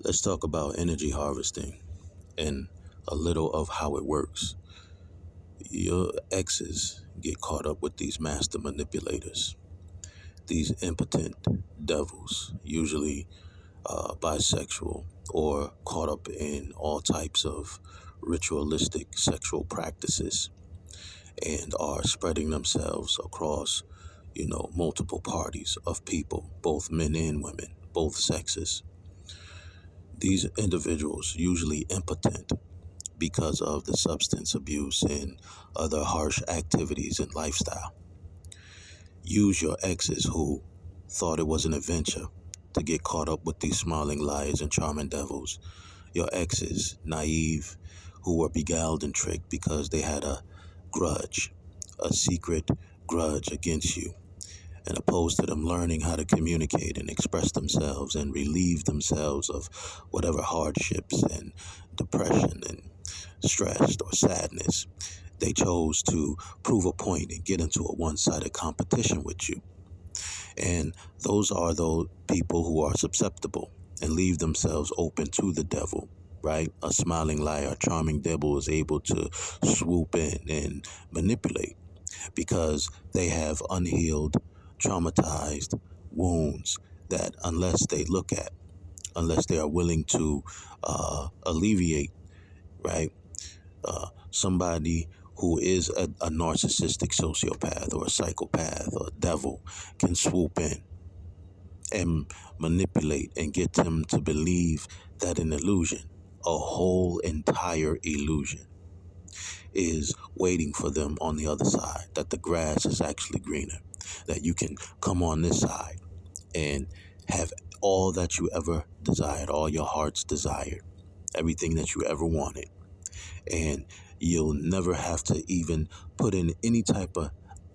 Let's talk about energy harvesting and a little of how it works. Your exes get caught up with these master manipulators, these impotent devils, usually bisexual or caught up in all types of ritualistic sexual practices and are spreading themselves across, multiple parties of people, both men and women, both sexes. These individuals, usually impotent because of the substance abuse and other harsh activities and lifestyle, use your exes who thought it was an adventure to get caught up with these smiling liars and charming devils. Your exes, naive, who were beguiled and tricked because they had a grudge, a secret grudge against you, and opposed to them learning how to communicate and express themselves and relieve themselves of whatever hardships and depression and stress or sadness, they chose to prove a point and get into a one-sided competition with you. And those are those people who are susceptible and leave themselves open to the devil, right? A smiling liar, a charming devil is able to swoop in and manipulate because they have unhealed, traumatized wounds that unless they are willing to alleviate, right? Somebody who is a narcissistic sociopath or a psychopath or a devil can swoop in and manipulate and get them to believe that an illusion, a whole entire illusion, is waiting for them on the other side, that the grass is actually greener, that you can come on this side and have all that you ever desired, all your heart's desired, everything that you ever wanted. And you'll never have to even put in any type of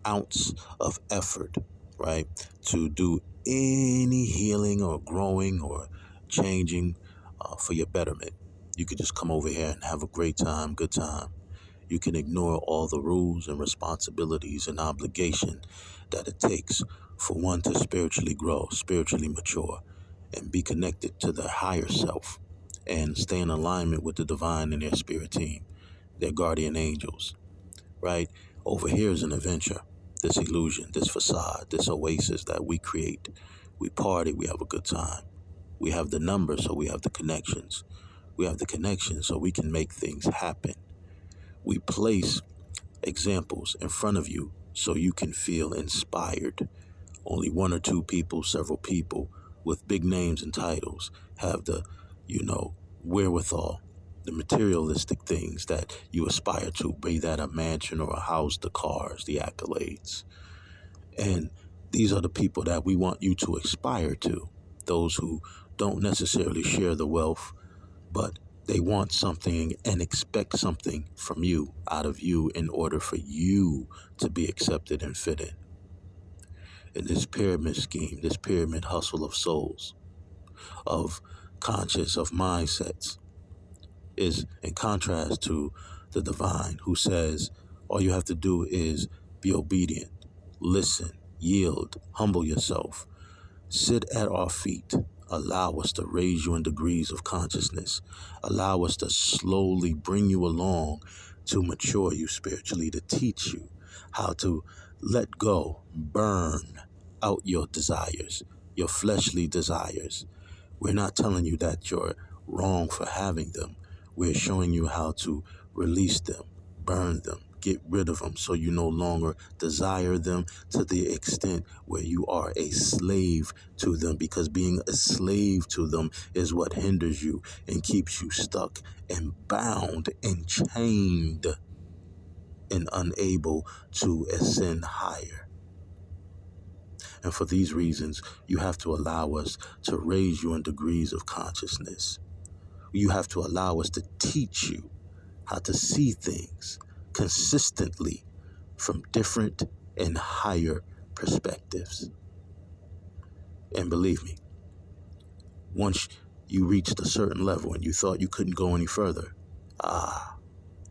ounce of effort, right, to do any healing or growing or changing for your betterment. You could just come over here and have a great time, good time. You can ignore all the rules and responsibilities and obligation that it takes for one to spiritually grow, spiritually mature, and be connected to their higher self and stay in alignment with the divine and their spirit team, their guardian angels, right? Over here is an adventure, this illusion, this facade, this oasis that we create. We party, we have a good time. We have the numbers, so we have the connections. We have the connections, so we can make things happen. We place examples in front of you so you can feel inspired. Only one or two people, several people with big names and titles have the, wherewithal, the materialistic things that you aspire to, be that a mansion or a house, the cars, the accolades. And these are the people that we want you to aspire to, those who don't necessarily share the wealth, but they want something and expect something from you, out of you, in order for you to be accepted and fit in this pyramid scheme, this pyramid hustle of souls, of conscious, of mindsets, is in contrast to the divine who says all you have to do is be obedient, listen, yield, humble yourself, sit at our feet, allow us to raise you in degrees of consciousness, allow us to slowly bring you along to mature you spiritually, to teach you how to let go, burn out your desires, your fleshly desires. We're not telling you that you're wrong for having them. We're showing you how to release them, burn them, get rid of them so you no longer desire them to the extent where you are a slave to them, because being a slave to them is what hinders you and keeps you stuck and bound and chained and unable to ascend higher. And for these reasons, you have to allow us to raise you in degrees of consciousness. You have to allow us to teach you how to see things consistently from different and higher perspectives. And believe me, once you reached a certain level and you thought you couldn't go any further,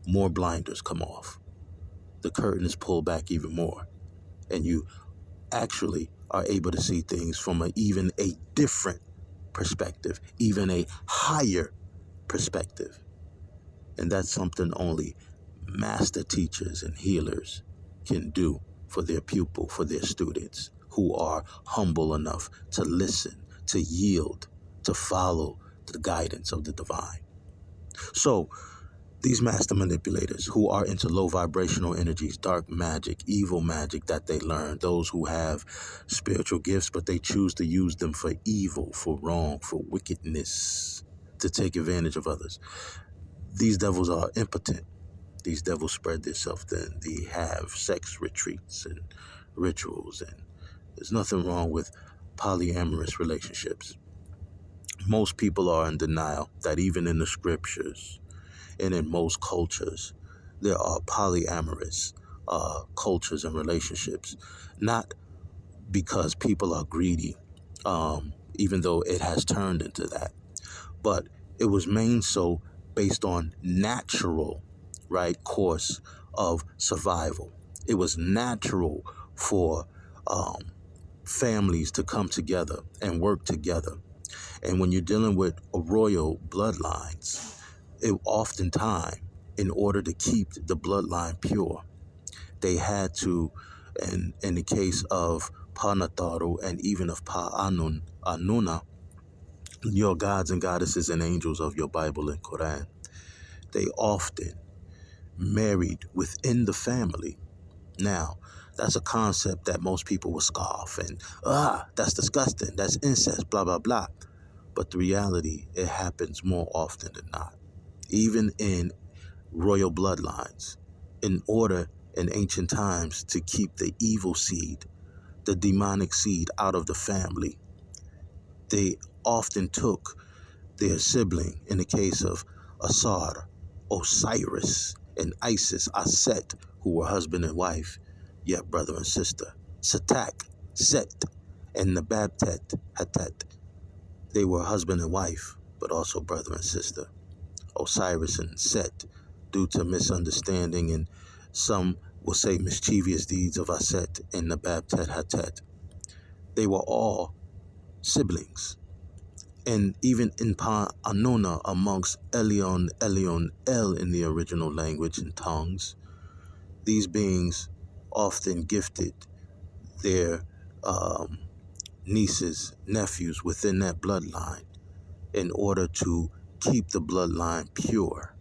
more blinders come off. The curtain is pulled back even more, and you actually are able to see things from even a different perspective, even a higher perspective. And that's something only master teachers and healers can do for their pupil, for their students who are humble enough to listen, to yield, to follow the guidance of the divine. So these master manipulators who are into low vibrational energies, dark magic, evil magic that they learn, those who have spiritual gifts, but they choose to use them for evil, for wrong, for wickedness, to take advantage of others. These devils are impotent. These devils spread themselves thin. They have sex retreats and rituals, and there's nothing wrong with polyamorous relationships. Most people are in denial that even in the scriptures and in most cultures, there are polyamorous cultures and relationships. Not because people are greedy, even though it has turned into that, but it was made so based on natural, right, course of survival. It was natural for families to come together and work together. And when you're dealing with royal bloodlines, it oftentimes, in order to keep the bloodline pure, they had to, in the case of Panataru and even of Anuna, your gods and goddesses and angels of your Bible and Quran, they often married within the family. Now, that's a concept that most people will scoff and, that's disgusting, that's incest, blah, blah, blah. But the reality, it happens more often than not. Even in royal bloodlines, in order in ancient times to keep the evil seed, the demonic seed out of the family, they often took their sibling, in the case of Asar, Osiris, and Isis, Aset, who were husband and wife, yet brother and sister. Satak, Set, and Nababtet, Hatat, they were husband and wife, but also brother and sister. Osiris and Set, due to misunderstanding and some will say mischievous deeds of Aset and Nababtet Hatat, they were all siblings. And even in Anuna, amongst Elion, El in the original language and tongues, these beings often gifted their nieces, nephews within that bloodline in order to keep the bloodline pure.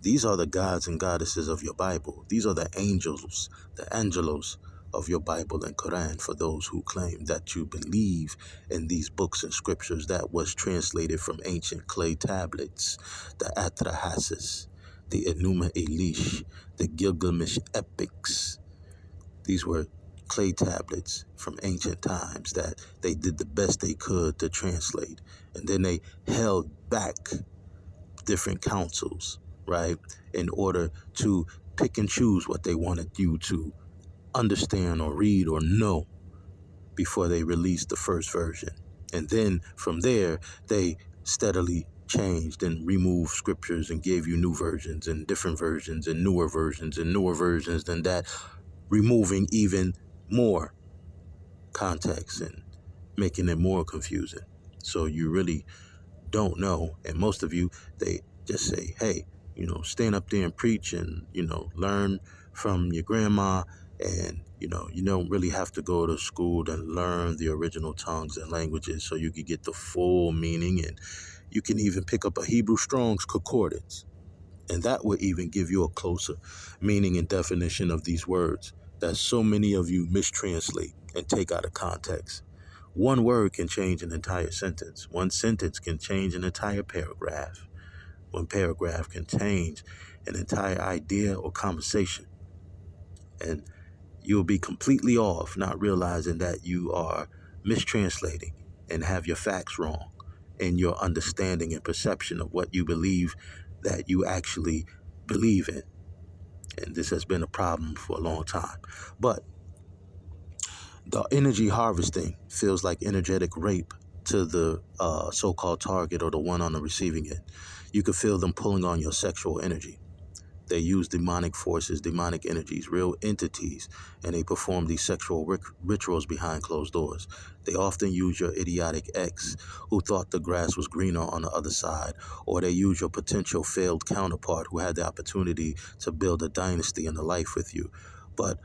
These are the gods and goddesses of your Bible. These are the angels, the angelos of your Bible and Quran, for those who claim that you believe in these books and scriptures that was translated from ancient clay tablets, the Atrahasis, the Enuma Elish, the Gilgamesh epics. These were clay tablets from ancient times that they did the best they could to translate. And then they held back different councils, right, in order to pick and choose what they wanted you to understand or read or know before they released the first version. And then from there, they steadily changed and removed scriptures and gave you new versions and different versions and newer versions and newer versions than that, removing even more context and making it more confusing. So you really don't know. And most of you, they just say, hey, stand up there and preach and, learn from your grandma. And, you don't really have to go to school to learn the original tongues and languages so you can get the full meaning. And you can even pick up a Hebrew Strong's Concordance. And that will even give you a closer meaning and definition of these words that so many of you mistranslate and take out of context. One word can change an entire sentence. One sentence can change an entire paragraph. One paragraph can change an entire idea or conversation. And you'll be completely off, not realizing that you are mistranslating and have your facts wrong in your understanding and perception of what you believe that you actually believe in. And this has been a problem for a long time. But the energy harvesting feels like energetic rape to the so-called target or the one on the receiving end. You can feel them pulling on your sexual energy. They use demonic forces, demonic energies, real entities, and they perform these sexual rituals behind closed doors. They often use your idiotic ex who thought the grass was greener on the other side, or they use your potential failed counterpart who had the opportunity to build a dynasty and a life with you. But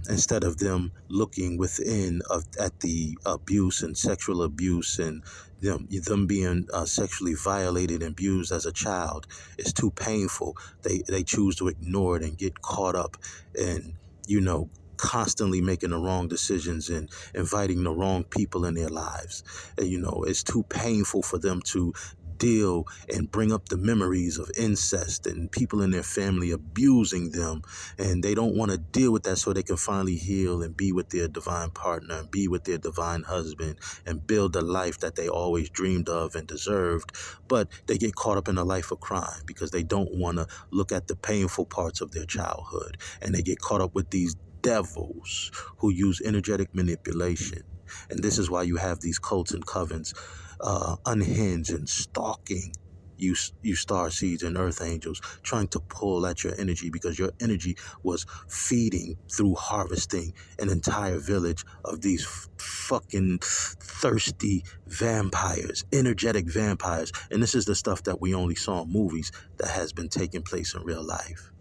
instead of them looking within at the abuse and sexual abuse and them being sexually violated and abused as a child is too painful. They choose to ignore it and get caught up in, constantly making the wrong decisions and inviting the wrong people in their lives. And, it's too painful for them to deal and bring up the memories of incest and people in their family abusing them, and they don't want to deal with that so they can finally heal and be with their divine partner and be with their divine husband and build the life that they always dreamed of and deserved. But they get caught up in a life of crime because they don't want to look at the painful parts of their childhood, and they get caught up with these devils who use energetic manipulation. And this is why you have these cults and covens unhinged and stalking you star seeds and earth angels, trying to pull at your energy because your energy was feeding through harvesting an entire village of these fucking thirsty vampires, energetic vampires. And this is the stuff that we only saw in movies that has been taking place in real life.